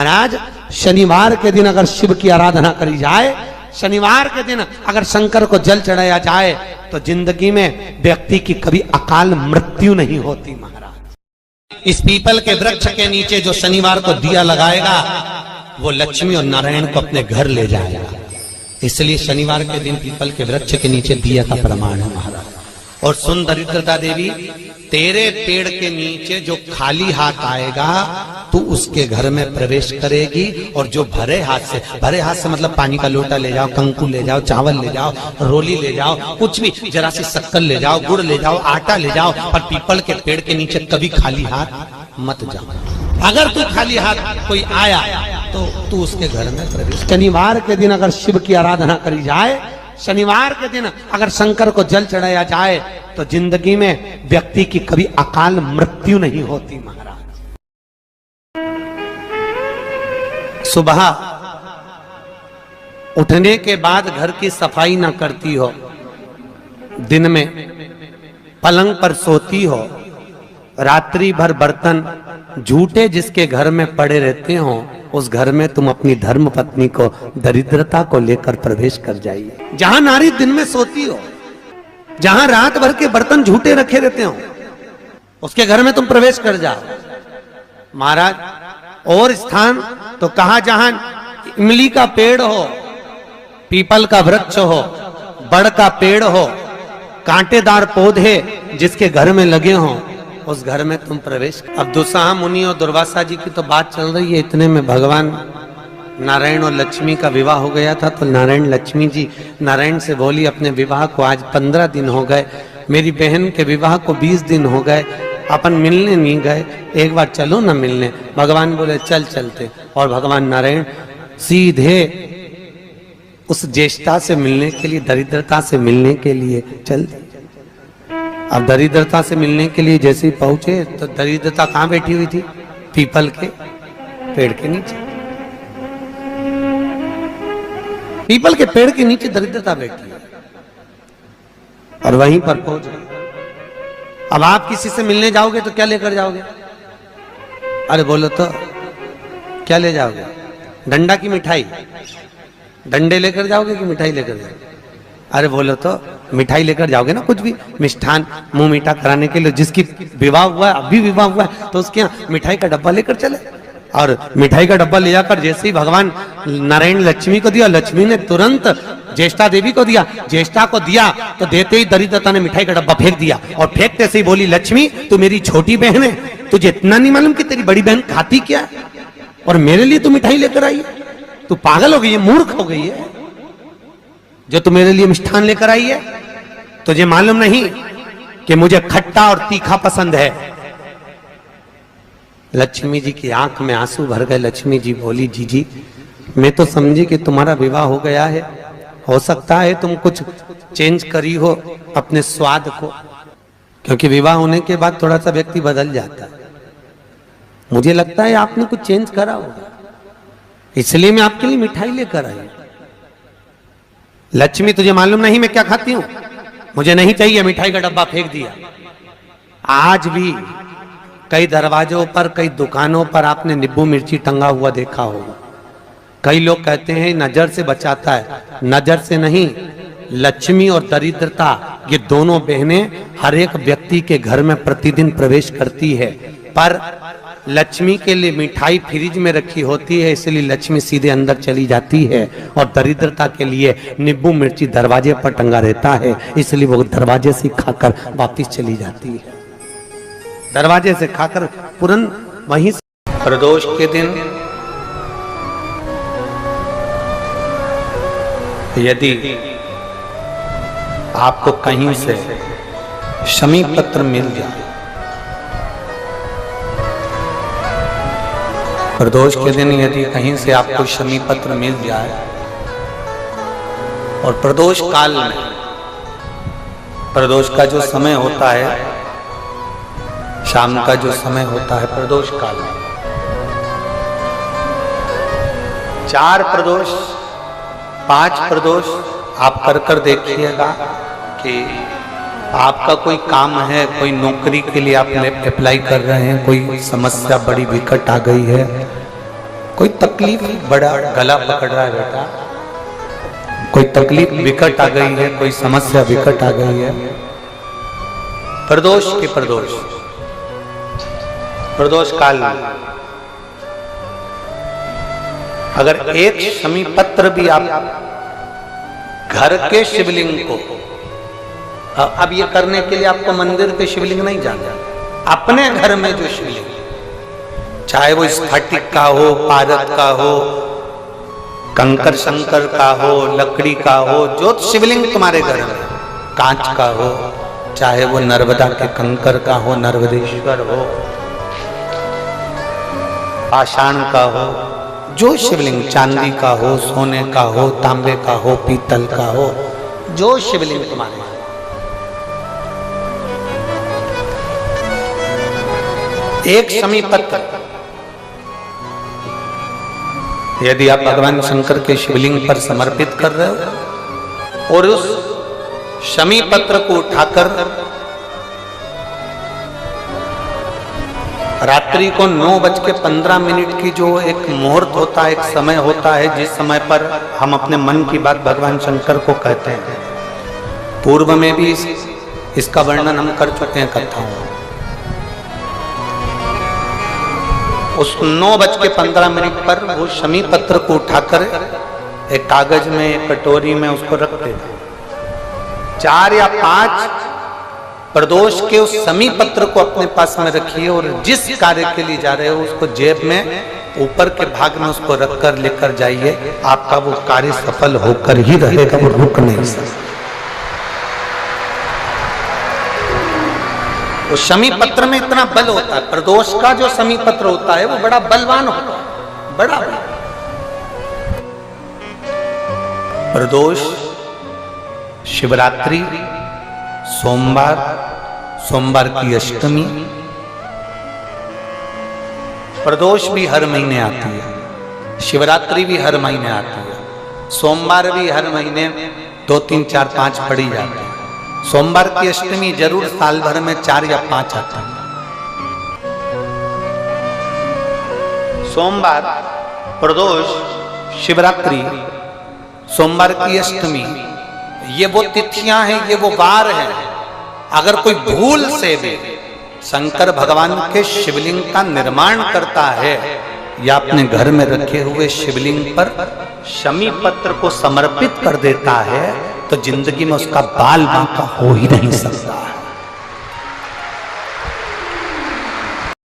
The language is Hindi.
महाराज शनिवार के दिन अगर शिव की आराधना करी जाए, शनिवार के दिन अगर शंकर को जल चढ़ाया जाए तो जिंदगी में व्यक्ति की कभी अकाल मृत्यु नहीं होती। महाराज इस पीपल के वृक्ष के नीचे जो शनिवार को दिया लगाएगा वो लक्ष्मी और नारायण को अपने घर ले जाएगा। इसलिए शनिवार के दिन पीपल के वृक्ष के नीचे दिया का प्रमाण है। महाराज और सुन दरिद्रता देवी, तेरे पेड़ के नीचे जो खाली हाथ आएगा तू उसके घर में प्रवेश करेगी, और जो भरे हाथ से मतलब पानी का लोटा ले जाओ, कंकु ले जाओ, चावल ले जाओ, रोली ले जाओ, कुछ भी, जरा सी शक्कर ले जाओ, गुड़ ले जाओ, आटा ले जाओ, पर पीपल के पेड़ के नीचे कभी खाली हाथ मत जाओ। अगर तू खाली हाथ कोई आया तो तू उसके घर में प्रवेश। शनिवार के दिन अगर शिव की आराधना करी जाए, शनिवार के दिन अगर शंकर को जल चढ़ाया जाए तो जिंदगी में व्यक्ति की कभी अकाल मृत्यु नहीं होती। महाराज सुबह उठने के बाद घर की सफाई ना करती हो, दिन में पलंग पर सोती हो, रात्रि भर बर्तन झूठे जिसके घर में पड़े रहते हो, उस घर में तुम अपनी धर्म पत्नी को दरिद्रता को लेकर प्रवेश कर जाइए। जहां नारी दिन में सोती हो, जहां रात भर के बर्तन झूठे रखे रहते हो, उसके घर में तुम प्रवेश कर जाओ। महाराज और स्थान तो कहा जहां इमली का पेड़ हो, पीपल का वृक्ष हो, बड़ का पेड़ हो, कांटेदार पौधे जिसके घर में लगे हों, उस घर में तुम प्रवेश। अब दुस्साह मुनि और दुर्वासा जी की तो बात चल रही है, इतने में भगवान नारायण और लक्ष्मी का विवाह हो गया था। तो नारायण लक्ष्मी जी नारायण से बोली अपने विवाह को आज 15 दिन हो गए, मेरी बहन के विवाह को 20 दिन हो गए, अपन मिलने नहीं गए, एक बार चलो ना मिलने। भगवान बोले चल चलते, और भगवान नारायण सीधे उस ज्येष्ठा से मिलने के लिए, दरिद्रता से मिलने के लिए चल दिए। अब दरिद्रता से मिलने के लिए जैसे ही पहुंचे तो दरिद्रता कहां बैठी हुई थी? पीपल के पेड़ के नीचे। पीपल के पेड़ के नीचे दरिद्रता बैठी है और वहीं पर पहुंच गए। अब आप किसी से मिलने जाओगे तो क्या लेकर जाओगे? अरे बोलो तो क्या ले जाओगे? डंडा की मिठाई? डंडे लेकर जाओगे कि मिठाई लेकर जाओगे? अरे बोलो तो मिठाई लेकर जाओगे ना, कुछ भी मिष्ठान मुंह मीठा कराने के लिए। जिसकी विवाह हुआ है, अभी विवाह हुआ है, तो उसके यहाँ मिठाई का डब्बा लेकर चले। और मिठाई का डब्बा ले जाकर जैसे ही भगवान नारायण लक्ष्मी को दिया, लक्ष्मी ने तुरंत ज्येष्ठा देवी को दिया। ज्येष्ठा को दिया तो देते ही दरिद्रता ने मिठाई का डब्बा फेंक दिया, और फेंकते से ही बोली लक्ष्मी तू मेरी छोटी बहन है, तुझे इतना नहीं मालूम कि तेरी बड़ी बहन खाती क्या है, और मेरे लिए तू मिठाई लेकर आई है? तू पागल हो गई है, मूर्ख हो गई है जो तू मेरे लिए मिष्ठान लेकर आई है। तुझे मालूम नहीं कि मुझे खट्टा और तीखा पसंद है। लक्ष्मी जी की आंख में आंसू भर गए। लक्ष्मी जी बोली जीजी मैं तो समझी कि तुम्हारा विवाह हो गया है, हो सकता है तुम कुछ चेंज करी हो अपने स्वाद को, क्योंकि विवाह होने के बाद थोड़ा सा व्यक्ति बदल जाता है। मुझे लगता है आपने कुछ चेंज करा होगा, इसलिए मैं आपके लिए मिठाई लेकर आई। लक्ष्मी तुझे मालूम नहीं मैं क्या खाती हूं? मुझे नहीं चाहिए। मिठाई का डब्बा फेंक दिया। आज भी कई दरवाजों पर, कई दुकानों पर आपने नींबू मिर्ची टंगा हुआ देखा होगा। कई लोग कहते हैं नजर से बचाता है, नजर से नहीं, लक्ष्मी और दरिद्रता ये दोनों बहनें हर एक व्यक्ति के घर में प्रतिदिन प्रवेश करती है। पर लक्ष्मी के लिए मिठाई फ्रिज में रखी होती है, इसलिए लक्ष्मी सीधे अंदर चली जाती है, और दरिद्रता के लिए नींबू मिर्ची दरवाजे पर टंगा रहता है, इसलिए वो दरवाजे से खाकर वापस चली जाती है। दरवाजे से खाकर तुरंत वहीं से। प्रदोष के दिन यदि आपको कहीं से शमी पत्र मिल जाए, प्रदोष के दिन यदि कहीं से आपको शमी पत्र मिल जाए, और प्रदोष काल में, प्रदोष का जो समय होता है, शाम का जो समय होता है प्रदोष काल में, 4 प्रदोष 5 प्रदोष आप कर देखिएगा कि आपका कोई काम है, कोई नौकरी के लिए आप अप्लाई कर रहे हैं, कोई समस्या बड़ी विकट आ गई है, कोई तकलीफ, बड़ा गला पकड़ रहा है बेटा, कोई तकलीफ विकट आ गई है, कोई समस्या विकट आ गई है, प्रदोष के प्रदोष काल, अगर एक शमी पत्र भी आप घर के शिवलिंग को, अब ये करने के लिए आपको मंदिर के शिवलिंग नहीं जाना, अपने घर में जो शिवलिंग, चाहे वो स्फटिक का हो, पारद का हो, कंकर शंकर का हो, लकड़ी का हो, जो शिवलिंग तुम्हारे घर में, कांच का हो, चाहे वो नर्मदा के कंकर का हो, नर्मदेश्वर हो, पाषाण का हो, जो शिवलिंग, चांदी का हो, सोने का हो, तांबे का हो, पीतल का हो, जो शिवलिंग तुम्हारे, एक शमी पत्र यदि आप भगवान शंकर के शिवलिंग पर समर्पित कर रहे हो और उस शमी पत्र को उठाकर रात्रि को 9:15 की जो एक मुहूर्त होता है, एक समय होता है, जिस समय पर हम अपने मन की बात भगवान शंकर को कहते हैं, पूर्व में भी इसका वर्णन हम कर चुके हैं कथाओं में। उस 9:15 पर वो शमी पत्र को उठाकर एक कागज में, एक कटोरी में उसको रखते थे। 4 या 5 प्रदोष के उस शमी पत्र को अपने पास में रखिए और जिस कार्य के लिए जा रहे हो उसको जेब में ऊपर के भाग में उसको रखकर लेकर जाइए, आपका वो कार्य सफल होकर ही रहेगा, वो रुक नहीं सकता। वो शमी पत्र में इतना बल होता है, प्रदोष का जो शमी पत्र होता है वो बड़ा बलवान होता है, बड़ा बल। प्रदोष, शिवरात्रि, सोमवार की अष्टमी, प्रदोष भी हर महीने आती है, शिवरात्रि भी हर महीने आती है, सोमवार भी हर महीने 2, 3, 4, 5 पड़ी जाती है। सोमवार की अष्टमी जरूर साल भर में 4 या 5 आती है। सोमवार, प्रदोष, शिवरात्रि, सोमवार की अष्टमी, ये वो तिथियां हैं, ये वो वार हैं। अगर कोई भूल से भी शंकर भगवान के शिवलिंग का निर्माण करता है या अपने घर में रखे हुए शिवलिंग पर शमी पत्र को समर्पित कर देता है, तो जिंदगी में उसका बाल बांका हो ही नहीं सकता है।